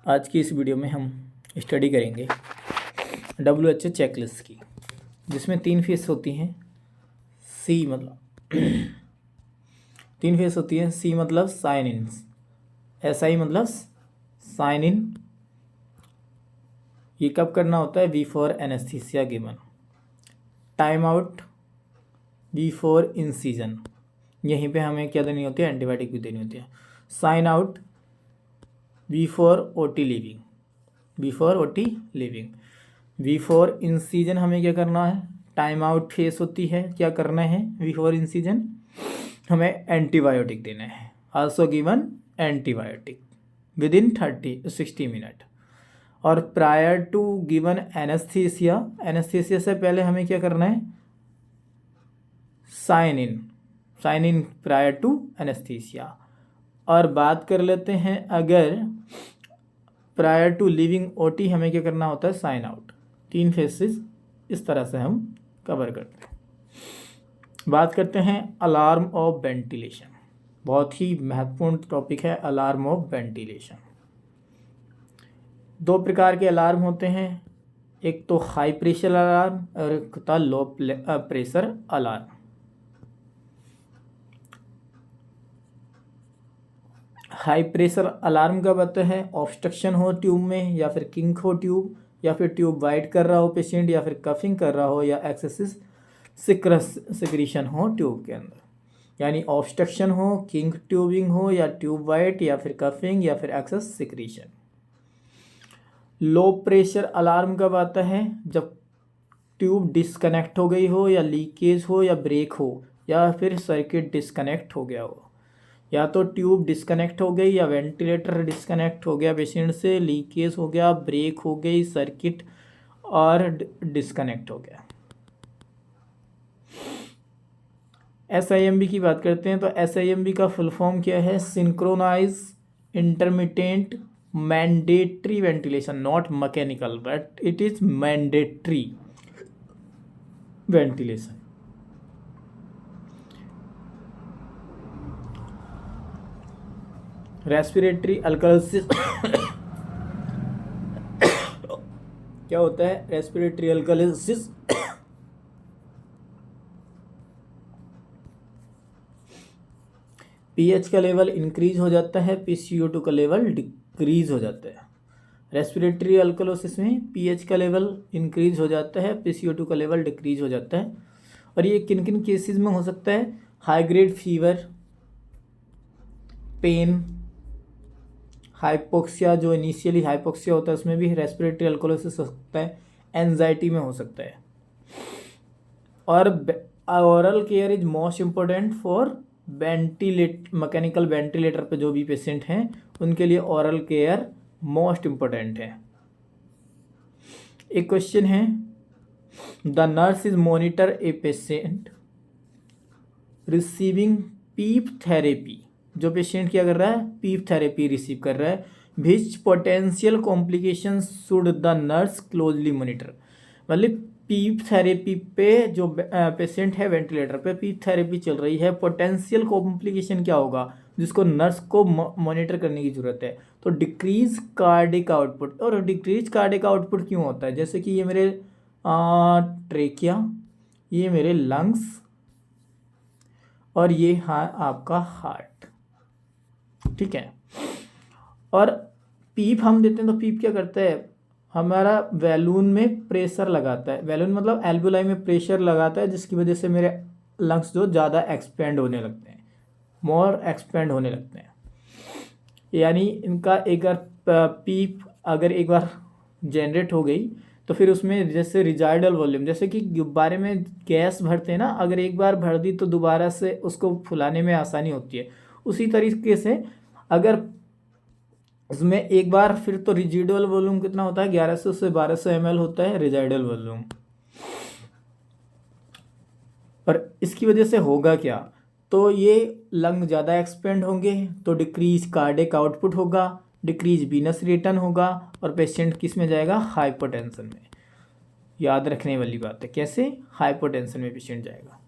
आज की इस वीडियो में हम स्टडी करेंगे WHO चेकलिस्ट की, जिसमें 3 फेस होती हैं। सी मतलब 3 फेस होती है। सी मतलब साइन इन, SI मतलब साइन इन। ये कब करना होता है? Before anaesthesia given. Time out before incision, यहीं पे हमें क्या देनी होती है? एंटीबायोटिक भी देनी होती है। Sign out before OT leaving, before OT leaving. Before incision हमें क्या करना है? टाइम आउट फेस होती है, क्या करना है? बिफोर इंसिजन हमें एंटीबायोटिक देना है। Also given antibiotic within 60 minute. और prior to given anaesthesia, anaesthesia से पहले हमें क्या करना है? Sign in prior to anaesthesia. और बात कर लेते हैं, अगर प्रायर टू लिविंग OT हमें क्या करना होता है? Sign out. 3 फेसेस इस तरह से हम कवर करते हैं। बात करते हैं अलार्म ऑफ वेंटिलेशन। बहुत ही महत्वपूर्ण टॉपिक है अलार्म ऑफ वेंटिलेशन। 2 प्रकार के अलार्म होते हैं, एक तो हाई प्रेशर अलार्म और एक होता है लो pressure alarm. High pressure alarm कब आता है? ऑब्स्ट्रक्शन हो ट्यूब में, या फिर किंक हो ट्यूब, या फिर ट्यूब वाइड कर रहा हो पेशेंट, या फिर कफिंग कर रहा हो, या एक्सेसिव सिक्रीशन हो ट्यूब के अंदर। यानी ऑब्स्ट्रक्शन हो, किंक ट्यूबिंग हो, या ट्यूब वाइड, या फिर कफिंग, या फिर excess secretion. Low pressure alarm कब आता है? जब ट्यूब डिस्कनेक्ट हो गई हो, या लीकेज हो, या ब्रेक हो, या फिर सर्किट डिस्कनेक्ट हो गया हो। या तो ट्यूब डिस्कनेक्ट हो गई, या वेंटिलेटर डिस्कनेक्ट हो गया पेशेंट से, लीकेज हो गया, ब्रेक हो गई सर्किट, और डिस्कनेक्ट हो गया। SIMB की बात करते हैं तो SIMB का फुल फॉर्म क्या है? Synchronise intermittent mandatory ventilation, not mechanical, but it is mandatory ventilation. Respiratory alkalosis क्या होता है? रेस्पिरेटरी अल्कोलिसिस pH का लेवल इंक्रीज हो जाता है, PCO2 का लेवल डिक्रीज हो जाता है। रेस्पिरेटरी अल्कोलिसिस में pH का लेवल इंक्रीज हो जाता है, PCO2 का लेवल डिक्रीज हो जाता है। और ये किन किन केसेस में हो सकता है? High grade fever, pain, hypoxia, जो इनिशियली हाइपोक्सिया होता है उसमें भी रेस्पिरेटरी अल्कोलिसिस हो सकता है, एंजाइटी में हो सकता है। और oral care is most important for mechanical ventilator पे जो भी पेशेंट हैं उनके लिए ओरल केयर मोस्ट इम्पोर्टेंट है। एक क्वेश्चन है, the nurse is monitor a patient receiving PEEP therapy. जो पेशेंट क्या कर रहा है? पीप थेरेपी रिसीव कर रहा है। Which potential complication should the nurse closely monitor. मतलब पीप थेरेपी पे जो पेशेंट है वेंटिलेटर पे, पीप थेरेपी चल रही है, पोटेंशियल कॉम्प्लिकेशन क्या होगा जिसको नर्स को मॉनिटर करने की ज़रूरत है? तो डिक्रीज कार्डिक आउटपुट। और डिक्रीज कार्डिक आउटपुट क्यों होता है? जैसे कि ये मेरे ट्रेकिया, ये मेरे लंग्स, और ये आपका हार्ट, ठीक है। और पीप हम देते हैं तो पीप क्या करता है? हमारा वैलून में प्रेशर लगाता है। वैलून मतलब एल्वुलाई में प्रेशर लगाता है, जिसकी वजह से मेरे लंग्स जो ज़्यादा एक्सपेंड होने लगते हैं, मोर एक्सपेंड होने लगते हैं। यानी इनका एक बार पीप अगर एक बार जनरेट हो गई तो फिर उसमें जैसे रिजाइडल वॉल्यूम, जैसे कि गुब्बारे में गैस भरते हैं ना, अगर एक बार भर दी तो दोबारा से उसको फुलाने में आसानी होती है। उसी तरीके से अगर इसमें एक बार, फिर तो रिजिडुअल वॉल्यूम कितना होता है? 1100 से 1200 ml होता है रिजाइडल वॉल्यूम। और इसकी वजह से होगा क्या? तो ये लंग ज़्यादा एक्सपेंड होंगे तो डिक्रीज कार्डिक आउटपुट होगा, डिक्रीज वीनस रिटर्न होगा, और पेशेंट किस में जाएगा? हाइपोटेंशन में। याद रखने वाली बात है। कैसे? हाइपोटेंशन में पेशेंट जाएगा।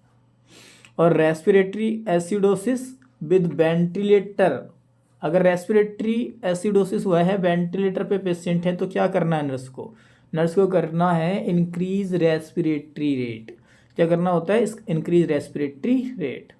और रेस्पिरेटरी एसिडोसिस विद वेंटिलेटर अगर रेस्पिरेटरी एसिडोसिस हुआ है, वेंटिलेटर पे पेशेंट है, तो क्या करना है नर्स को? नर्स को करना है इंक्रीज रेस्पिरेटरी रेट। क्या करना होता है? Increase respiratory rate.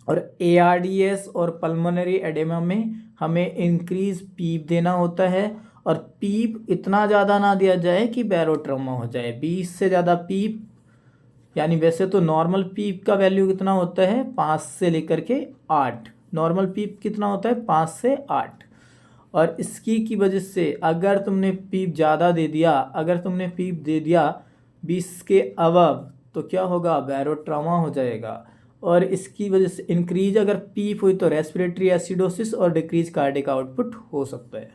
और ARDS और पल्मोनरी एडेमा में हमें इंक्रीज पीप देना होता है, और पीप इतना ज़्यादा ना दिया जाए कि बैरोट्रोमा हो जाए। 20 से ज़्यादा पीप, यानी वैसे तो नॉर्मल पीप का वैल्यू कितना होता है? 5 से लेकर के 8। नॉर्मल पीप कितना होता है? 5 से 8। और इसकी की वजह से अगर तुमने पीप ज़्यादा दे दिया, अगर तुमने पीप दे दिया 20 के अबव, तो क्या होगा? बैरोट्रामा हो जाएगा। और इसकी वजह से इंक्रीज अगर पीप हुई तो रेस्पिरेटरी एसिडोसिस और डिक्रीज कार्डिक आउटपुट हो सकता है।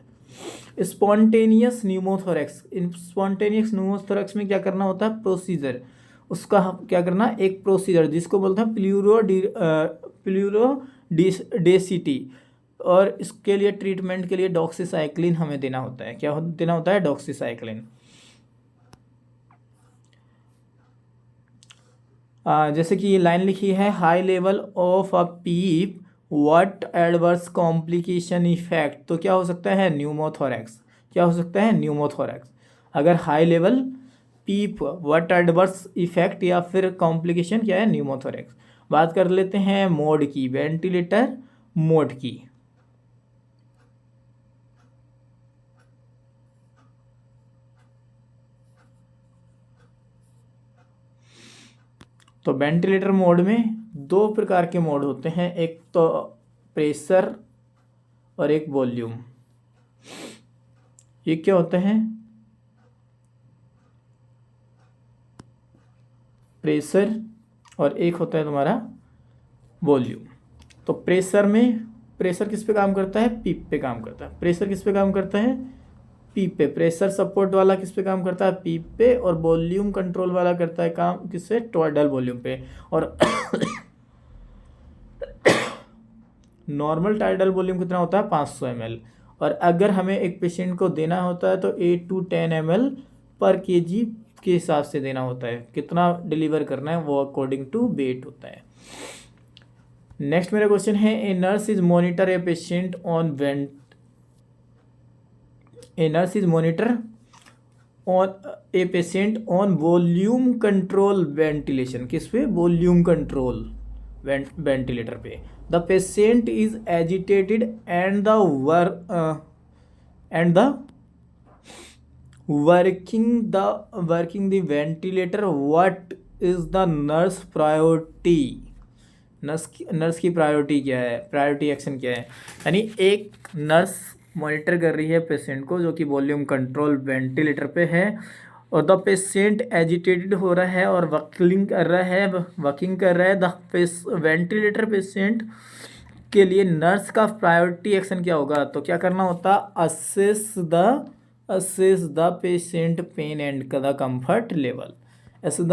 स्पॉन्टेनियस न्यूमोथोरैक्स, इन स्पॉन्टेनियस न्यूमोथोरैक्स में क्या करना होता है? प्रोसीजर, उसका क्या करना? एक प्रोसीजर जिसको बोलते हैं प्लूरोडेसिटी, और इसके लिए ट्रीटमेंट के लिए डॉक्सीसाइक्लिन हमें देना होता है। क्या देना होता है? डॉक्सीसाइक्लिन। जैसे कि ये लाइन लिखी है, high level of a PEEP what adverse complication effect, तो क्या हो सकता है? न्यूमोथोरैक्स। क्या हो सकता है? न्यूमोथोरैक्स। अगर high level PEEP what adverse effect या फिर कॉम्प्लिकेशन क्या है? न्यूमोथोरैक्स। बात कर लेते हैं मोड की, वेंटिलेटर मोड की। तो वेंटिलेटर मोड में दो प्रकार के मोड होते हैं, एक तो प्रेशर और एक वॉल्यूम। ये क्या होता है? प्रेशर और एक होता है तुम्हारा वॉल्यूम। तो प्रेशर में, प्रेशर किस पे काम करता है? पीप पे काम करता है। प्रेशर किस पे काम करता है? पीप पे। प्रेशर सपोर्ट वाला किस पे काम करता है? पीप पे। और वॉल्यूम कंट्रोल वाला करता है काम किससे? टॉयडल वॉल्यूम पे। और नॉर्मल टाइडल वॉल्यूम कितना होता है? 500 ml। और अगर हमें एक पेशेंट को देना होता है तो 8 to 10 ml पर kg के हिसाब से देना होता है। कितना डिलीवर करना है वो अकॉर्डिंग टू वेट होता है। नेक्स्ट मेरा क्वेश्चन है, ए nurse is monitor a patient on went, A nurse is monitor on A patient on volume control ventilation. किस पे? वॉल्यूम कंट्रोल वेंटिलेटर पे। The patient is agitated and the working the ventilator, what is the nurse priority? Nurse की priority क्या है? Priority action क्या है? यानी एक नर्स मॉनिटर कर रही है पेशेंट को जो कि वॉल्यूम कंट्रोल वेंटिलेटर पे है, और द पेशेंट एजिटेटेड हो रहा है और वकिंग कर रहा है द वेंटिलेटर पेशेंट के लिए नर्स का प्रायोरिटी एक्शन क्या होगा? तो क्या करना होता? Assess the patient pain and the comfort level. Assess the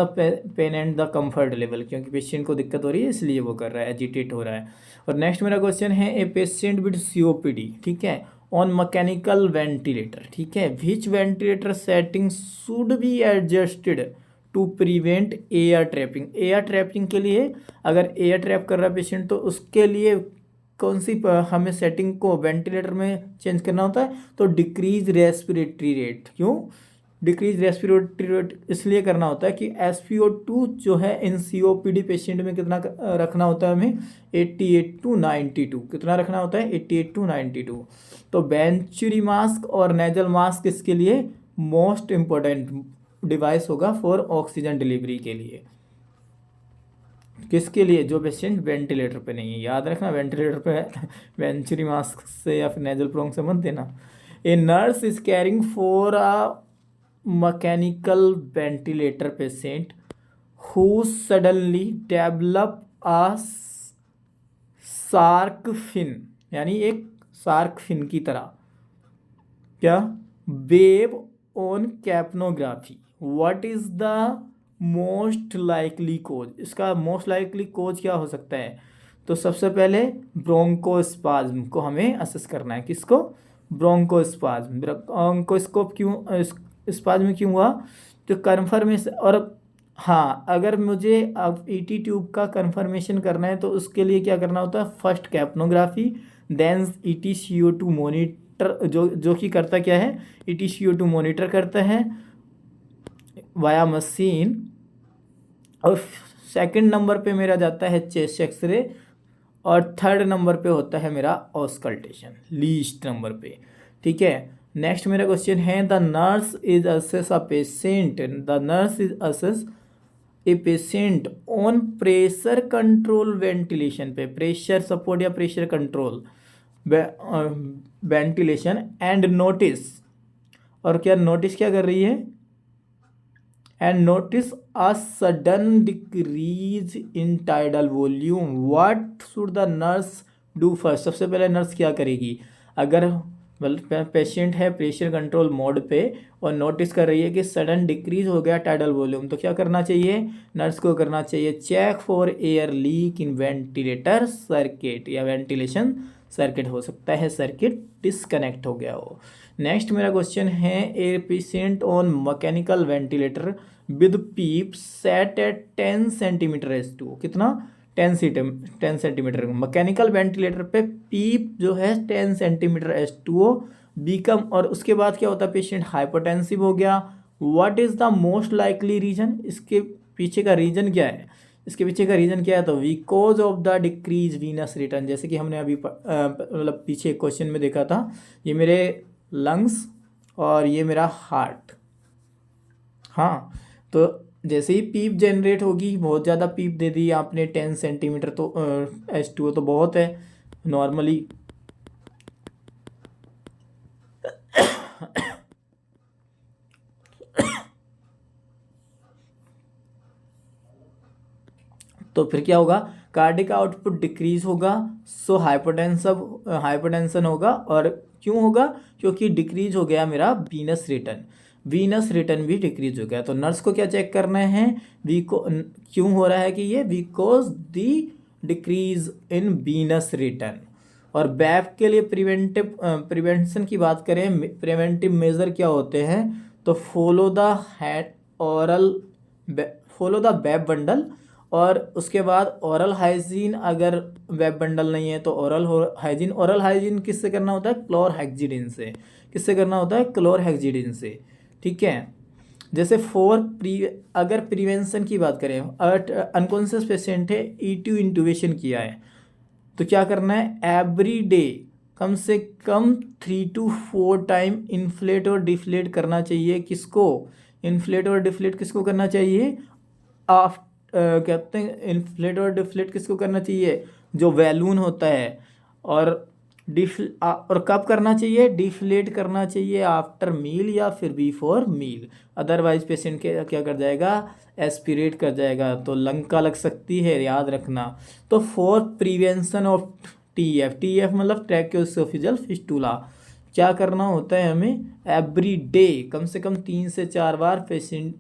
pain and the comfort level, क्योंकि पेशेंट को दिक्कत हो रही है इसलिए वो कर रहा है, एजिटेट हो रहा है। और नेक्स्ट मेरा क्वेश्चन है, ए पेशेंट विद COPD, ठीक है, ऑन मैकेनिकल वेंटिलेटर, ठीक है, which ventilator setting should be adjusted to prevent air trapping? Air trapping के लिए, अगर एयर ट्रैप कर रहा है पेशेंट तो उसके लिए कौन सी हमें सेटिंग को वेंटिलेटर में चेंज करना होता है? तो डिक्रीज रेस्पिरेटरी रेट। क्यों डिक्रीज रेस्पिरेटरी रेट? इसलिए करना होता है कि SpO2 जो है इन COPD पेशेंट में कितना रखना होता है हमें? 88 to 92। कितना रखना होता है? 88 to 92। तो वेंचुरी मास्क और नेजल मास्क इसके लिए मोस्ट इम्पोर्टेंट डिवाइस होगा फॉर ऑक्सीजन डिलीवरी के लिए। किसके लिए? जो पेशेंट वेंटिलेटर पे नहीं है। याद रखना, वेंटिलेटर पे वेंचुरी मास्क से या फिर नेजल प्रोंग से मत देना। A nurse is caring for a mechanical ventilator patient who suddenly develop a shark fin, यानी एक शार्क फिन की तरह, क्या? Wave on capnography, what is the most likely cause? इसका मोस्ट लाइकली कोज क्या हो सकता है? तो सबसे पहले ब्रोंकोस्पाज्म को हमें असेस करना है। किसको? ब्रोंकोस्पाज्म। ब्रोंकोस्कोप क्यों स्पाज्म क्यों हुआ? तो कन्फर्मेशन, और हाँ, अगर मुझे अब ईटी ट्यूब का कंफर्मेशन करना है तो उसके लिए क्या करना होता है, first capnography, then ET CO2 monitor, जो कि करता क्या है, ईटी CO2 मोनीटर करता है वाया मशीन। और सेकंड नंबर पे मेरा जाता है चेस्ट एक्सरे, और थर्ड नंबर पे होता है मेरा ऑस्कल्टेशन, लीस्ट नंबर पे। ठीक है, नेक्स्ट मेरा क्वेश्चन है, the nurse is assess a patient, the nurse is assess A patient on pressure control ventilation पे, प्रेशर सपोर्ट या pressure control ventilation, and notice, और क्या नोटिस क्या कर रही है, and notice a sudden decrease in tidal volume, what should the nurse do first, सबसे पहले नर्स क्या करेगी, अगर पेशेंट है प्रेशर कंट्रोल मोड पे और नोटिस कर रही है कि सडन डिक्रीज हो गया टाइडल वॉल्यूम, तो क्या करना चाहिए, नर्स को करना चाहिए check for air leak in ventilator circuit, या वेंटिलेशन सर्किट हो सकता है सर्किट डिस्कनेक्ट हो गया हो। नेक्स्ट मेरा क्वेश्चन है, a patient on mechanical ventilator with PEEP set at 10 centimetre S2, कितना, 10 सेंटीमीटर, मैकेनिकल वेंटिलेटर पे पीप जो है 10 सेंटीमीटर H2O बीकम, और उसके बाद क्या होता है, पेशेंट हाइपोटेंसिव हो गया। What is the most likely reason, इसके पीछे का रीजन क्या है, इसके पीछे का रीजन क्या है, तो because of the decrease venous return, जैसे कि हमने अभी मतलब पीछे क्वेश्चन में देखा था, ये मेरे लंग्स और ये मेरा हार्ट। हाँ, तो जैसे ही पीप जनरेट होगी, बहुत ज़्यादा पीप दे दी आपने 10 सेंटीमीटर, तो H2O तो बहुत है नॉर्मली। तो फिर क्या होगा, कार्डिक आउटपुट डिक्रीज होगा, सो हाइपोटेंशन होगा, और क्यों होगा, क्योंकि डिक्रीज हो गया मेरा वीनस रिटर्न, वीनस रिटर्न भी डिक्रीज हो गया। तो नर्स को क्या चेक करना है, क्यों हो रहा है कि ये, because the decrease in venous return. और बैप के लिए प्रिवेंशन की बात करें, प्रिवेंटिव मेजर क्या होते हैं, तो follow the head oral, follow the VAP bundle, और उसके बाद ओरल हाइजीन, अगर वेब बंडल नहीं है तो हाइजीन, ओरल हाइजीन किससे करना होता है, क्लोरहेक्सिडिन से, किससे करना होता है, क्लोरहेक्सिडिन से। ठीक है, जैसे अगर प्रिवेंशन की बात करें, अनकॉन्शियस पेशेंट है, E2 इंटूबेशन किया है, तो क्या करना है, एवरी डे कम से कम 3 to 4 टाइम इन्फ्लेट और डिफ्लेट करना चाहिए, किसको, इन्फ्लेट और डिफ्लेट किसको करना चाहिए, आप कहते हैं इन्फ्लेट और डिफ्लेट किसको करना चाहिए, जो बैलून होता है, और और कब करना चाहिए, डिफ्लेट करना चाहिए आफ्टर मील या फिर बिफोर मील, अदरवाइज पेशेंट के क्या कर जाएगा, एस्पिरेट कर जाएगा, तो लंका लग सकती है, याद रखना। तो फॉर प्रिवेंशन ऑफ TF मतलब ट्रैकियोएसोफेजियल फिस्टुला, क्या करना होता है हमें, एवरी डे कम से कम 3 से 4 बार पेशेंट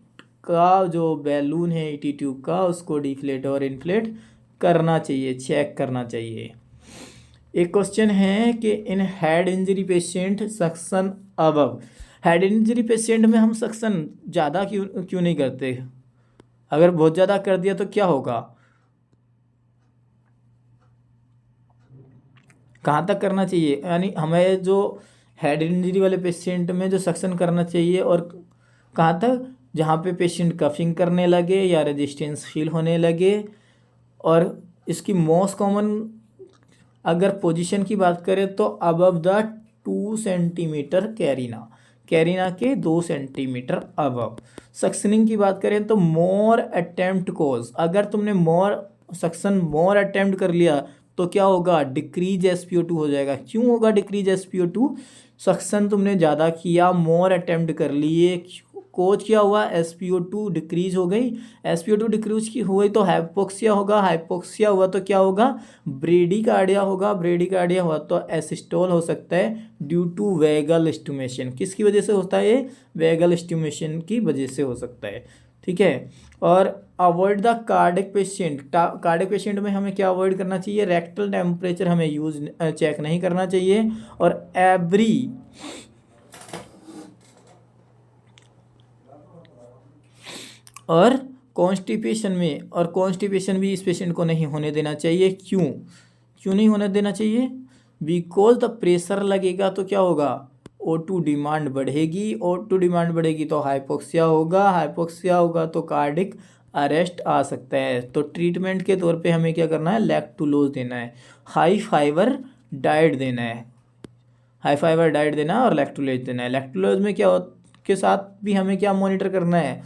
का जो बैलून है ईटी ट्यूब का, उसको डिफ्लेट और इन्फ्लेट करना चाहिए, चेक करना चाहिए। एक क्वेश्चन है कि in head injury patient suction above, head injury patient में हम सक्शन ज़्यादा क्यों क्यों नहीं करते, अगर बहुत ज़्यादा कर दिया तो क्या होगा, कहाँ तक करना चाहिए, यानी हमें जो हेड इंजरी वाले पेशेंट में जो सक्शन करना चाहिए, और कहाँ तक, जहाँ पे पेशेंट कफिंग करने लगे या रेजिस्टेंस फील होने लगे। और इसकी मोस्ट कॉमन अगर पोजीशन की बात करें तो अबव द 2 सेंटीमीटर कैरिना के 2 सेंटीमीटर अबव। सक्शनिंग की बात करें तो मोर अटेम्प्ट कोज, अगर तुमने मोर अटेम्प्ट कर लिया तो क्या होगा, डिक्रीज SpO2 हो जाएगा। क्यों होगा डिक्रीज SpO2, सक्शन तुमने ज़्यादा किया, मोर अटेम्प्ट कर लिए, कोच क्या हुआ, SpO2 डिक्रीज हो गई, SpO2 डिक्रीज की हुई तो हाइपोक्सिया होगा, हाइपोक्सिया हुआ तो क्या होगा, ब्रेडिकार्डिया होगा, ब्रेडिकार्डिया हुआ तो एसिस्टोल हो सकता है ड्यू टू वेगल स्टिमुलेशन। किसकी वजह से होता है ये, वेगल स्टिमुलेशन की वजह से हो सकता है। ठीक है, और अवॉइड द कार्डिक पेशेंट में हमें क्या अवॉइड करना चाहिए, रेक्टल टेम्परेचर हमें चेक नहीं करना चाहिए, और कॉन्स्टिपेशन में, और कॉन्स्टिपेशन भी इस पेशेंट को नहीं होने देना चाहिए। क्यों क्यों नहीं होने देना चाहिए? बिकॉज द प्रेशर लगेगा तो क्या होगा, O2 डिमांड बढ़ेगी, O2 डिमांड बढ़ेगी तो हाइपोक्सिया होगा, हाइपोक्सिया होगा तो कार्डिक अरेस्ट आ सकता है। तो ट्रीटमेंट के तौर पे हमें क्या करना है, लैक्टुलोज देना है, हाई फाइबर डाइट देना है, हाई फाइबर डाइट देना है और लैक्टुलोज देना है। लैक्टुलोज में क्या के साथ भी हमें क्या मॉनिटर करना है,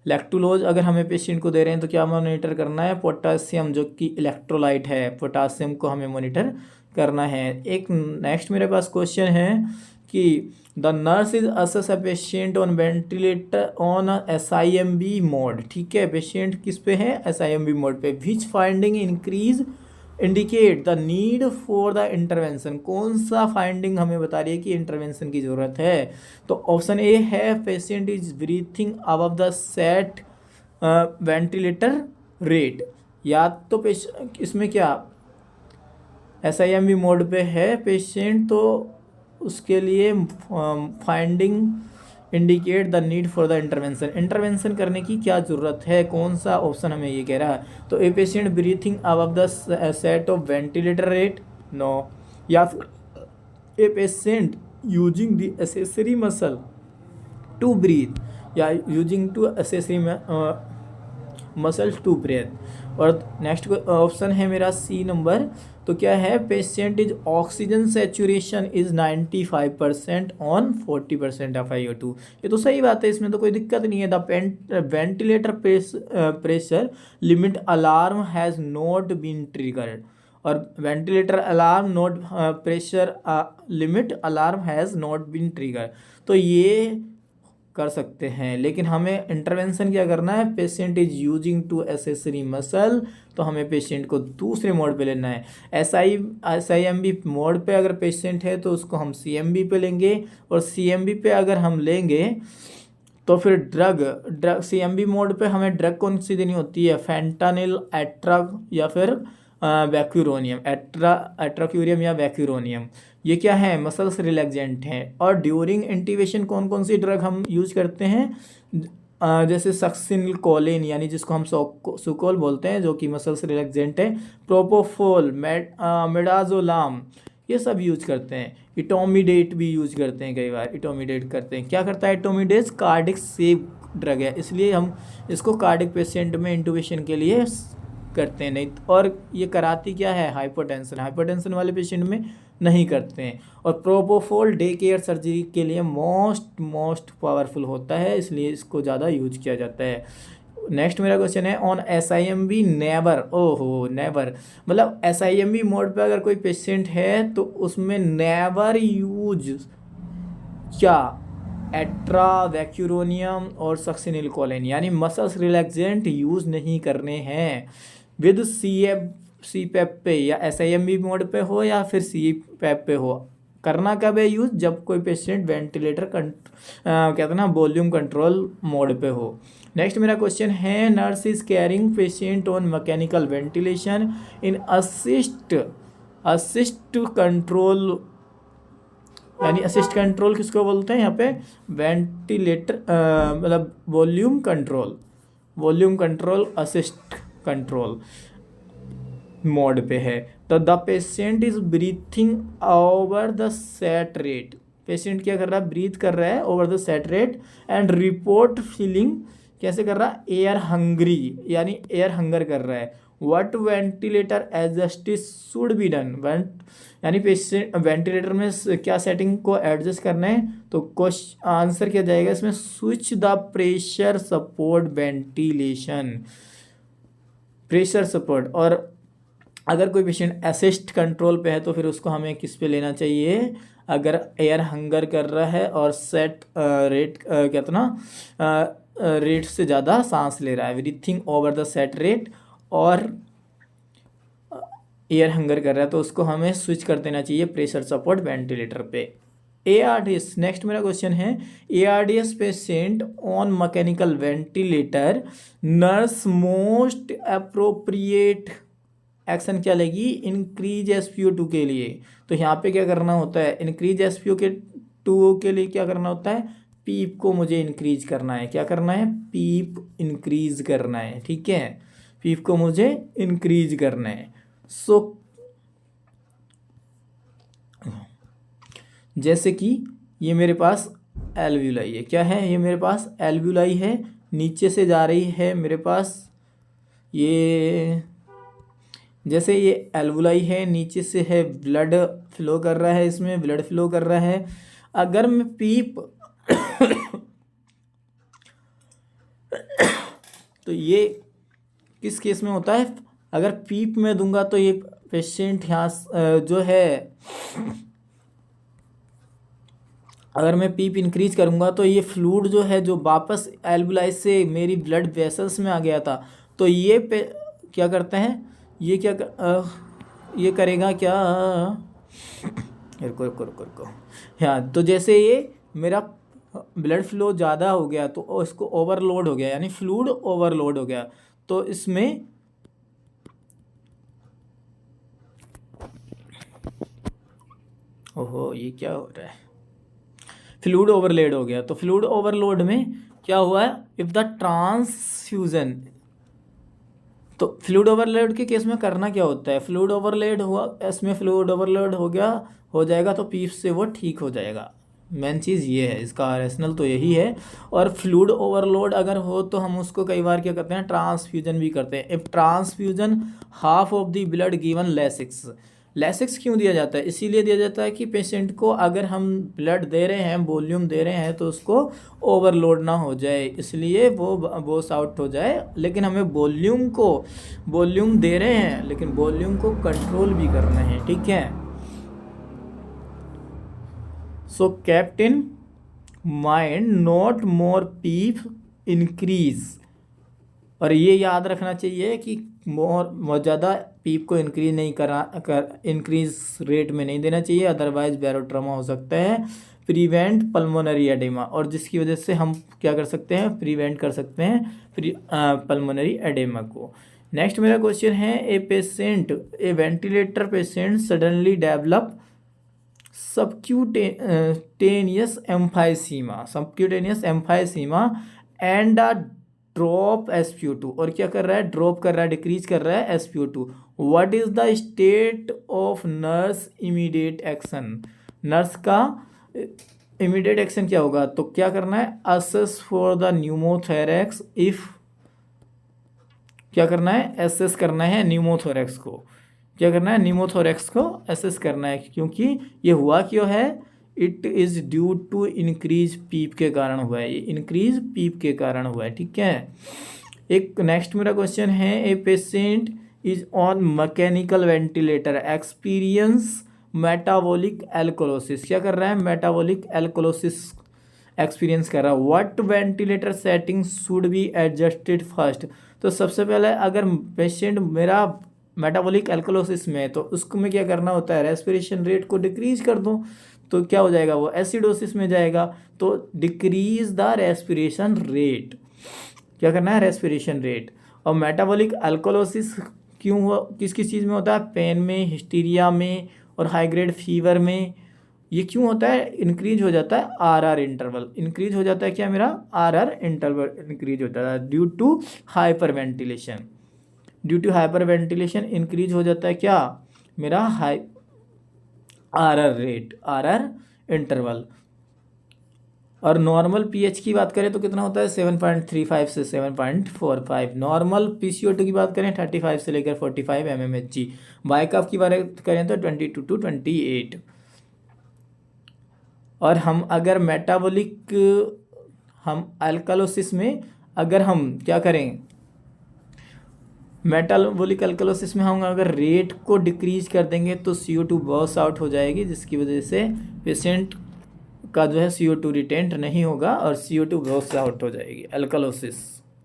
लैक्टुलोज अगर हमें पेशेंट को दे रहे हैं तो क्या मॉनिटर करना है, पोटासियम जो कि इलेक्ट्रोलाइट है, पोटासियम को हमें मॉनिटर करना है। एक नेक्स्ट मेरे पास क्वेश्चन है कि the nurse is assess a patient on ventilator on SIMB mode. ठीक है, पेशेंट किस पे है, SIMB मोड पे। Which finding increase indicate the need for the intervention, कौन सा फाइंडिंग हमें बता रही है कि इंटरवेंशन की ज़रूरत है? तो ऑप्शन ए है patient is breathing above the set ventilator rate, या तो इसमें क्या SIMB मोड पे है पेशेंट तो उसके लिए finding indicate the need for the intervention, intervention करने की क्या ज़रूरत है, कौन सा ऑप्शन हमें ये कह रहा है? तो a patient breathing above the set of ventilator rate, no, या फिर a patient using the accessory muscle to breathe, या using two accessory muscles to breathe. और नेक्स्ट ऑप्शन है मेरा सी नंबर, तो क्या है, patient is oxygen saturation is 95% on 40% of IO2। ये तो सही बात है, इसमें तो कोई दिक्कत नहीं है। The ventilator pressure limit alarm has not been triggered, और ventilator alarm not pressure limit alarm has not been trigger, तो ये कर सकते हैं। लेकिन हमें इंटरवेंशन क्या करना है, patient is using two accessory muscle, तो हमें पेशेंट को दूसरे मोड पे लेना है। SIMB मोड पे अगर पेशेंट है तो उसको हम CMB पे लेंगे, और CMB पे अगर हम लेंगे तो फिर ड्रग CMB मोड पे हमें ड्रग कौन सी देनी होती है, फेंटानिल, एट्रग या फिर वैक्यूरोनियम, एट्राक्यूरियम या वैक्यूरोनियम, ये क्या है, मसल्स रिलैक्सेंट हैं। और ड्यूरिंग इंटिवेशन कौन कौन सी ड्रग हम यूज करते हैं, जैसे सक्सिनकोलिन यानी जिसको हम सुकोल बोलते हैं जो कि मसल्स रिलैक्सेंट है, प्रोपोफोल, मिडाजोलाम, ये सब यूज करते हैं। इटोमिडेट भी यूज करते हैं, कई बार इटोमिडेट करते हैं। क्या करता है इटोमिडेट, कार्डिक सेव ड्रग है, इसलिए हम इसको कार्डिक पेशेंट में इंटुबेशन के लिए करते हैं। नहीं, और ये कराती क्या है, हाइपोटेंशन, हाइपोटेंशन वाले पेशेंट में नहीं करते हैं। और प्रोपोफोल डे केयर सर्जरी के लिए मोस्ट पावरफुल होता है, इसलिए इसको ज़्यादा यूज किया जाता है। नेक्स्ट मेरा क्वेश्चन है ऑन SIMB नेवर, ओहो नेवर, मतलब SIMB मोड पे अगर कोई पेशेंट है तो उसमें नेवर यूज क्या, एट्रा, वैक्यूरोनियम और सक्सिनिलकोलिन यानी मसल्स रिलैक्सेंट यूज नहीं करने हैं। विद CPAP पे या SIMB मोड पे हो या फिर CPAP पे हो, करना कब है यूज, जब कोई पेशेंट वेंटिलेटर कहते हैं ना वॉल्यूम कंट्रोल मोड पे हो। नेक्स्ट मेरा क्वेश्चन है nurse is carrying patient on mechanical ventilation in assist control, यानी असिस्ट कंट्रोल किसको बोलते हैं यहाँ पे, वेंटिलेटर मतलब volume control assist control mode पे है। तो the patient is breathing over the set rate, patient क्या कर रहा है, ब्रीथ कर रहा है over the set rate and report feeling, कैसे कर रहा है, एयर हंग्री यानी एयर हंगर कर रहा है। What ventilator एडजस्टिस should be done, यानी पेशेंट वेंटिलेटर में क्या सेटिंग को एडजस्ट करना है, तो क्वेश्चन आंसर क्या जाएगा इसमें, switch the pressure support ventilation, pressure support. और अगर कोई पेशेंट असिस्ट कंट्रोल पे है तो फिर उसको हमें किस पे लेना चाहिए, अगर एयर हंगर कर रहा है और सेट रेट कहते ना रेट से ज़्यादा सांस ले रहा है, breathing over the set rate और एयर हंगर कर रहा है, तो उसको हमें स्विच कर देना चाहिए प्रेशर सपोर्ट वेंटिलेटर पे। ARDS, नेक्स्ट मेरा क्वेश्चन है ARDS patient on mechanical ventilator, nurse most appropriate action क्या लेगी, इंक्रीज SpO2 के लिए। तो यहाँ पे क्या करना होता है, इंक्रीज SpO2 के लिए क्या करना होता है, पीप को मुझे इंक्रीज करना है। क्या करना है? पीप इंक्रीज करना है, ठीक है, पीप को मुझे इंक्रीज करना है। सो जैसे कि ये मेरे पास एल्व्यूलाई है, क्या है ये मेरे पास एल्व्यूलाई है, नीचे से जा रही है मेरे पास ये, जैसे ये एल्वुलाई है, नीचे से है ब्लड फ्लो कर रहा है, इसमें ब्लड फ्लो कर रहा है। अगर मैं पीप तो ये किस केस में होता है? अगर पीप में दूंगा तो ये पेशेंट यहाँ जो है, अगर मैं पीप इंक्रीज करूँगा तो ये फ्लूइड जो है जो वापस एल्वुलाई से मेरी ब्लड वेसल्स में आ गया था, तो ये क्या करते हैं, ये क्या ये करेगा क्या, रुको हाँ, तो जैसे ये मेरा ब्लड फ्लो ज़्यादा हो गया तो इसको ओवरलोड हो गया, यानी फ्लूइड ओवरलोड हो गया, तो इसमें ओहो ये क्या हो रहा है, फ्लूइड ओवरलोड हो गया। तो फ्लूइड ओवरलोड में क्या हुआ है, इफ द ट्रांसफ्यूजन, तो फ्लूइड ओवरलोड के केस में करना क्या होता है, फ्लूइड ओवरलोड हुआ, इसमें फ्लूइड ओवरलोड हो जाएगा तो पीप से वो ठीक हो जाएगा। मेन चीज़ ये है, इसका रैशनल तो यही है। और फ्लूइड ओवरलोड अगर हो तो हम उसको कई बार क्या करते हैं, ट्रांसफ्यूजन भी करते हैं। If transfusion half of the blood given Lasix, Lasix क्यों दिया जाता है? इसीलिए दिया जाता है कि पेशेंट को अगर हम ब्लड दे रहे हैं, वॉल्यूम दे रहे हैं, तो उसको ओवरलोड ना हो जाए, इसलिए वो बॉस आउट हो जाए। लेकिन हमें वॉल्यूम दे रहे हैं, लेकिन वॉल्यूम को कंट्रोल भी करना है, ठीक है। So captain mind not more PEEP increase, और ये याद रखना चाहिए कि बहुत ज़्यादा पीप को इंक्रीज नहीं इंक्रीज रेट में नहीं देना चाहिए, अदरवाइज बैरोट्रमा हो सकता है, प्रिवेंट पल्मोनरी एडेमा, और जिसकी वजह से हम क्या कर सकते हैं, प्रिवेंट कर सकते हैं पल्मोनरी एडेमा को। नेक्स्ट मेरा क्वेश्चन है, a ventilator patient suddenly develop subcutaneous emphysema and drop SpO2, और क्या कर रहा है, ड्रॉप कर रहा है, डिक्रीज कर रहा है SpO2। What is the state of nurse immediate action, nurse का इमीडिएट एक्शन क्या होगा? तो क्या करना है, assess for the pneumothorax, if क्या करना है, एसेस करना है न्यूमोथोरैक्स को, क्या करना है, न्यूमोथोरैक्स को एसेस करना है, क्योंकि ये हुआ क्यों है, it is due to increase PEEP के कारण हुआ है, ये इंक्रीज पीप के कारण हुआ है, ठीक है। एक नेक्स्ट मेरा क्वेश्चन है, a patient is on mechanical ventilator experience metabolic alkalosis, क्या कर रहा है, मेटाबॉलिक एल्कोलोसिस एक्सपीरियंस कर रहा है। What ventilator setting should be adjusted first, तो सबसे पहले अगर पेशेंट मेरा मेटाबॉलिक एल्कोलोसिस में, तो उसको में क्या करना होता है, रेस्पिरेशन रेट को डिक्रीज कर दो, तो क्या हो जाएगा, वो एसिडोसिस में जाएगा, तो डिक्रीज द रेस्पिरेशन रेट, क्या करना है, रेस्पिरेशन रेट। और मेटाबॉलिक एल्कोलोसिस क्यों हुआ, किस किस चीज़ में होता है, पेन में, हिस्टीरिया में और हाई ग्रेड फीवर में। ये क्यों होता है, इंक्रीज हो जाता है RR इंटरवल, इंक्रीज हो जाता है क्या मेरा, RR इंटरवल इंक्रीज होता है due to hyper ventilation, due to hyper ventilation increase हो जाता है क्या मेरा high RR rate, RR interval. और नॉर्मल पीएच की बात करें तो कितना होता है, 7.35 से 7.45। नॉर्मल PCO2 की बात करें 35 से लेकर 45 mmHg। बाइकअप की बात करें तो 22 to 28। और हम अगर मेटाबॉलिक, हम अल्कालोसिस में अगर हम क्या करें, मेटाबॉलिक अल्कालोसिस में हम अगर रेट को डिक्रीज कर देंगे तो CO2 बॉस आउट हो जाएगी, जिसकी वजह से पेशेंट का जो है CO2 रिटेंट नहीं होगा और CO2 बॉस आउट हो जाएगी अल्कालोसिस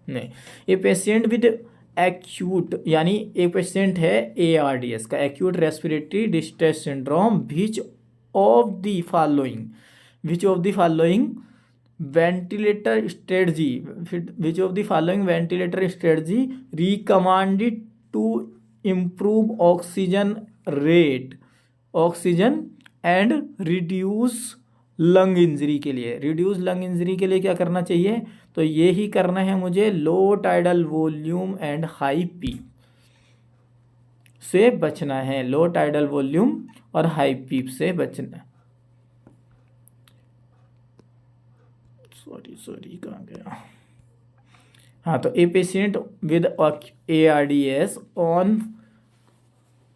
में। ये पेशेंट विद एक्यूट, यानी एक पेशेंट है ARDS का, acute respiratory distress syndrome, which of the following ventilator strategy, which of the following ventilator strategy recommended to improve oxygen rate, oxygen and reduce lung injury के लिए, reduce lung injury के लिए क्या करना चाहिए, तो ये ही करना है मुझे, low tidal volume and high PEEP से बचना है, लो टाइडल वॉल्यूम और हाई पीप से बचना है। सॉरी कहाँ गया, हाँ, तो a patient with ARDS on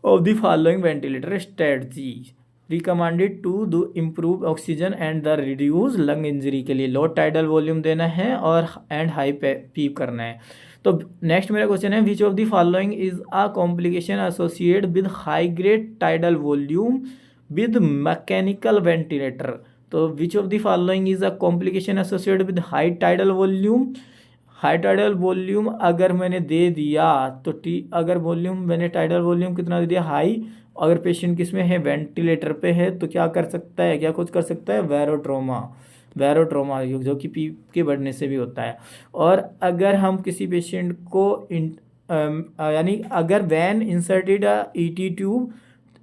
of the following ventilator strategy recommended to do improve oxygen and the reduce lung injury के लिए लो टाइडल वॉल्यूम देना है और एंड हाई पीप करना है। तो नेक्स्ट मेरा क्वेश्चन है, which of the following is a complication associated with high grade tidal volume with mechanical ventilator. तो which of the following is a complication associated with high tidal volume, high tidal volume अगर मैंने दे दिया तो अगर volume मैंने tidal volume कितना दे दिया high, अगर पेशेंट किस में है, वेंटिलेटर पे है, तो क्या कर सकता है, क्या कुछ कर सकता है, वैरोट्रोमा जो कि पीप के बढ़ने से भी होता है। और अगर हम किसी पेशेंट को यानी अगर when inserted ET tube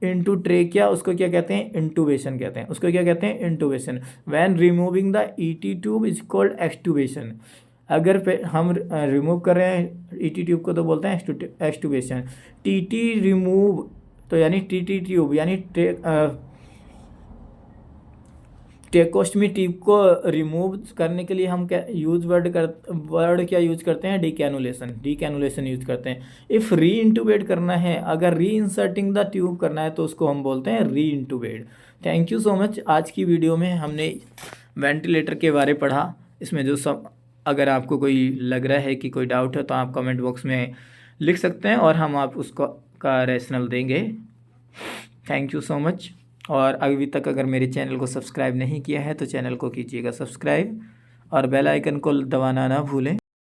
into trachea, उसको क्या कहते हैं, इंटूबेशन कहते हैं, उसको क्या कहते हैं, intubation. When removing the ET tube is called extubation. अगर हम रिमूव कर रहे हैं ET ट्यूब को तो बोलते हैं एक्सटूबेशन। TT रिमूव तो यानी TT ट्यूब यानी टेकोस्टमी ट्यूब को रिमूव करने के लिए हम क्या वर्ड क्या यूज करते हैं, डीकैनुलेशन यूज करते हैं। इफ़ री इंटूबेट करना है, अगर री इंसर्टिंग द ट्यूब करना है तो उसको हम बोलते हैं reintubate. Thank you so much. आज की वीडियो में हमने वेंटिलेटर के बारे पढ़ा। इसमें जो सब अगर आपको कोई लग रहा है कि कोई डाउट है तो आप कमेंट बॉक्स में लिख सकते हैं और हम आप उसको का रैशनल देंगे। Thank you so much. और अभी तक अगर मेरे चैनल को सब्सक्राइब नहीं किया है तो चैनल को कीजिएगा सब्सक्राइब और बेल आइकन को दबाना ना भूलें।